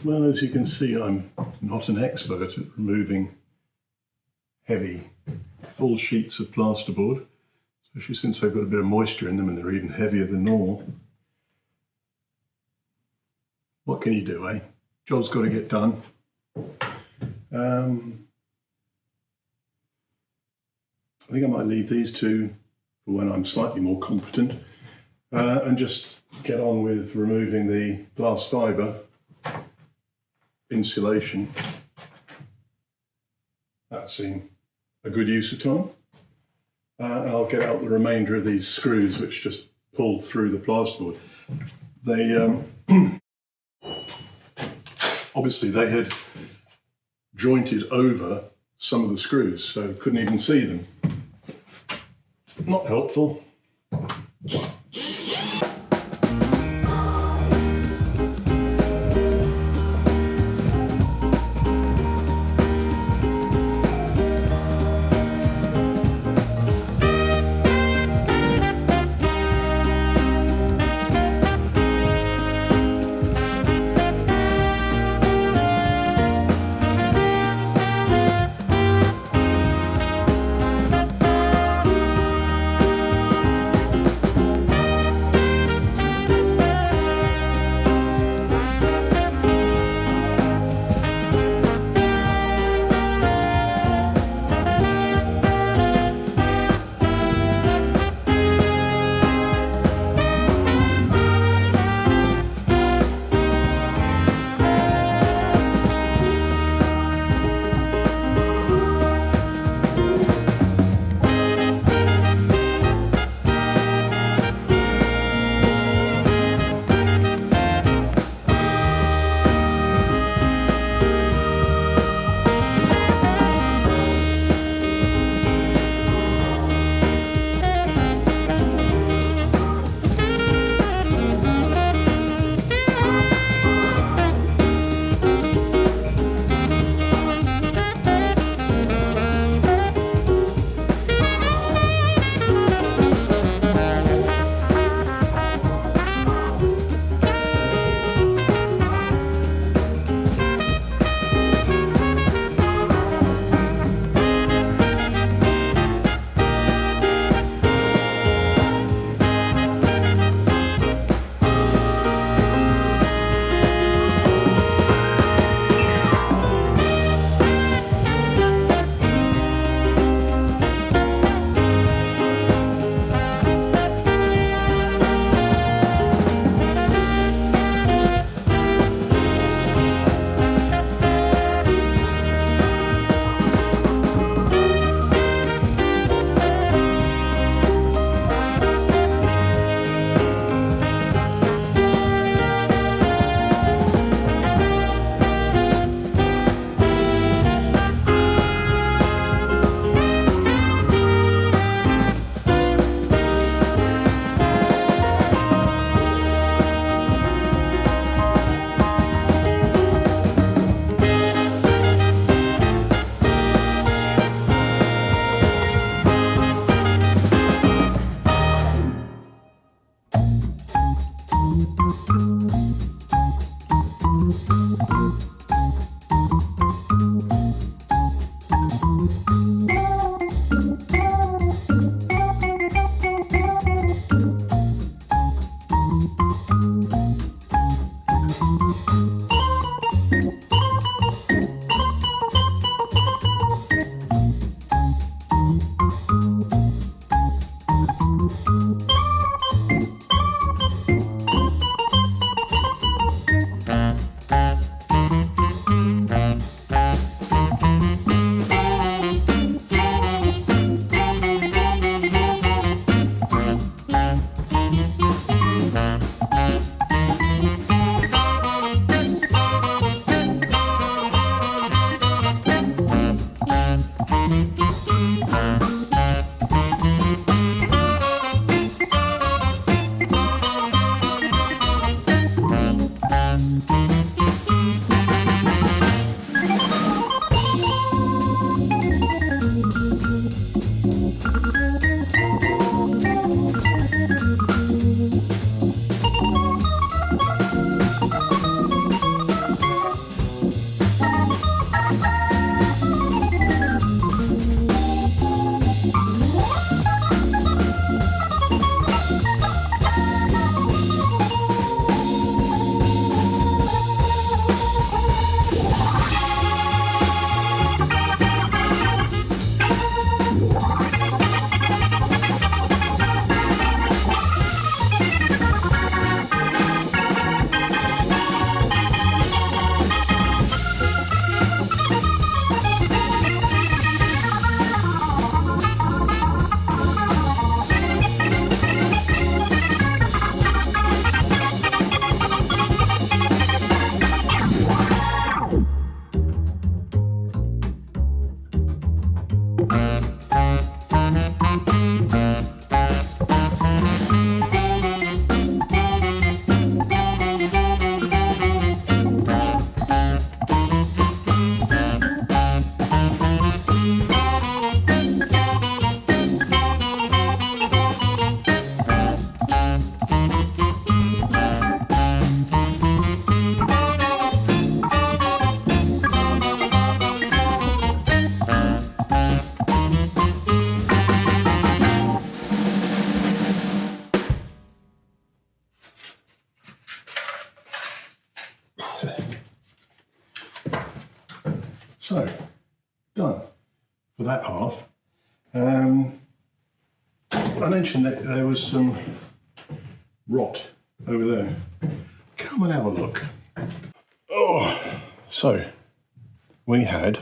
Well, as you can see, I'm not an expert at removing heavy, full sheets of plasterboard, especially since they've got a bit of moisture in them and they're even heavier than normal. What can you do, eh? Job's got to get done. I think I might leave these two for when I'm slightly more competent and just get on with removing the glass fibre insulation. That seemed a good use of time. And I'll get out the remainder of these screws which just pull through the plasterboard. They obviously they had jointed over some of the screws, so couldn't even see them. Not helpful. So, done for that half. I mentioned that there was some rot over there. Come and have a look. Oh, so there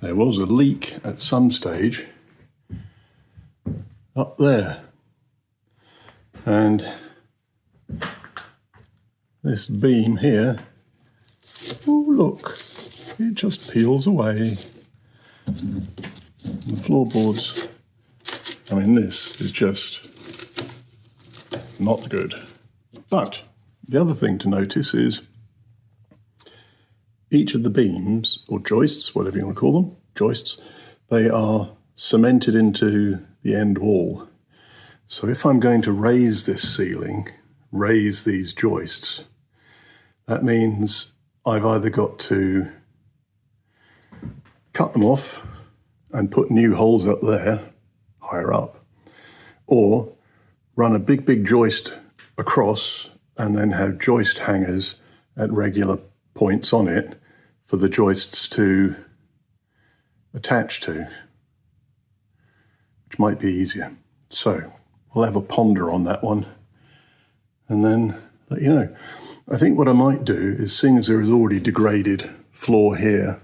was a leak at some stage up there, and this beam here, oh look, it just peels away. The floorboards, I mean, this is just not good. But the other thing to notice is each of the beams, or joists, whatever you want to call them, joists, they are cemented into the end wall. So if I'm going to raise this ceiling, raise these joists, that means I've either got to cut them off and put new holes up there, higher up, or run a big joist across and then have joist hangers at regular points on it for the joists to attach to, which might be easier. So we'll have a ponder on that one and then let you know. I think what I might do is, seeing as there is already degraded floor here,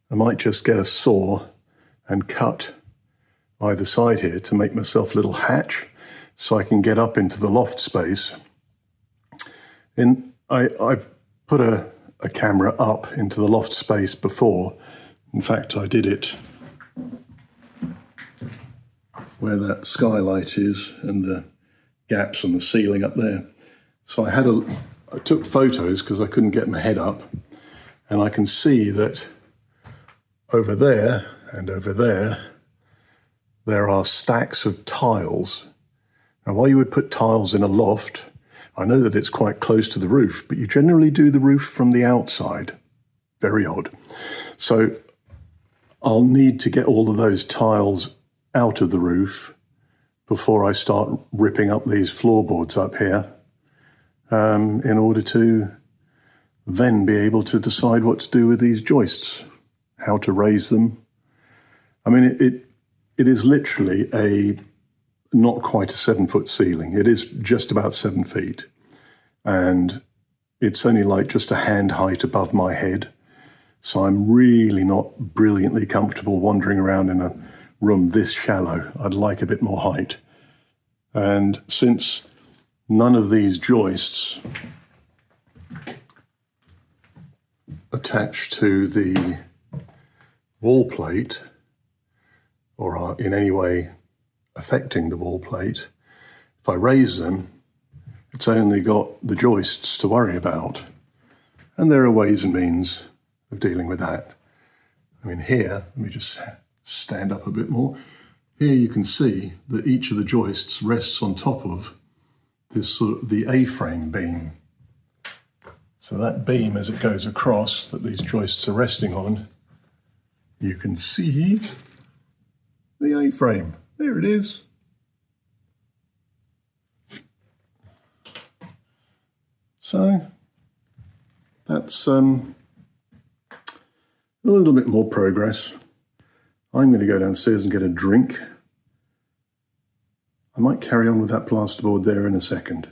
I might just get a saw and cut either side here to make myself a little hatch so I can get up into the loft space. I've put a camera up into the loft space before. In fact, I did it where that skylight is and the gaps on the ceiling up there. So I took photos because I couldn't get my head up, and I can see that over there and over there, there are stacks of tiles. Now, why you would put tiles in a loft, I know that it's quite close to the roof, but you generally do the roof from the outside. Very odd. So I'll need to get all of those tiles out of the roof before I start ripping up these floorboards up here, in order to then be able to decide what to do with these joists, how to raise them. I mean, it is literally not quite a 7-foot ceiling. It is just about 7 feet. And it's only like just a hand height above my head. So I'm really not brilliantly comfortable wandering around in a room this shallow. I'd like a bit more height. And since none of these joists attach to the wall plate or are in any way affecting the wall plate, if I raise them, it's only got the joists to worry about. And there are ways and means of dealing with that. I mean, here, let me just stand up a bit more. Here you can see that each of the joists rests on top of this sort of the A-frame beam. So that beam, as it goes across, that these joists are resting on, you can see the A-frame. There it is. So that's a little bit more progress. I'm going to go downstairs and get a drink. I might carry on with that plasterboard there in a second.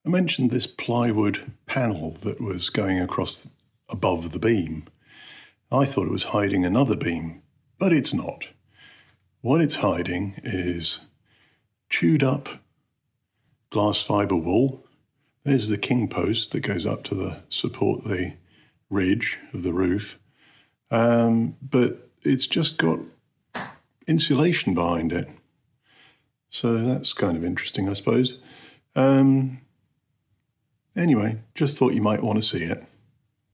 I mentioned this plywood panel that was going across above the beam. I thought it was hiding another beam, but it's not. What it's hiding is chewed up glass fibre wool. There's the king post that goes up to support the ridge of the roof. But it's just got insulation behind it. So that's kind of interesting, I suppose. Anyway, just thought you might want to see it.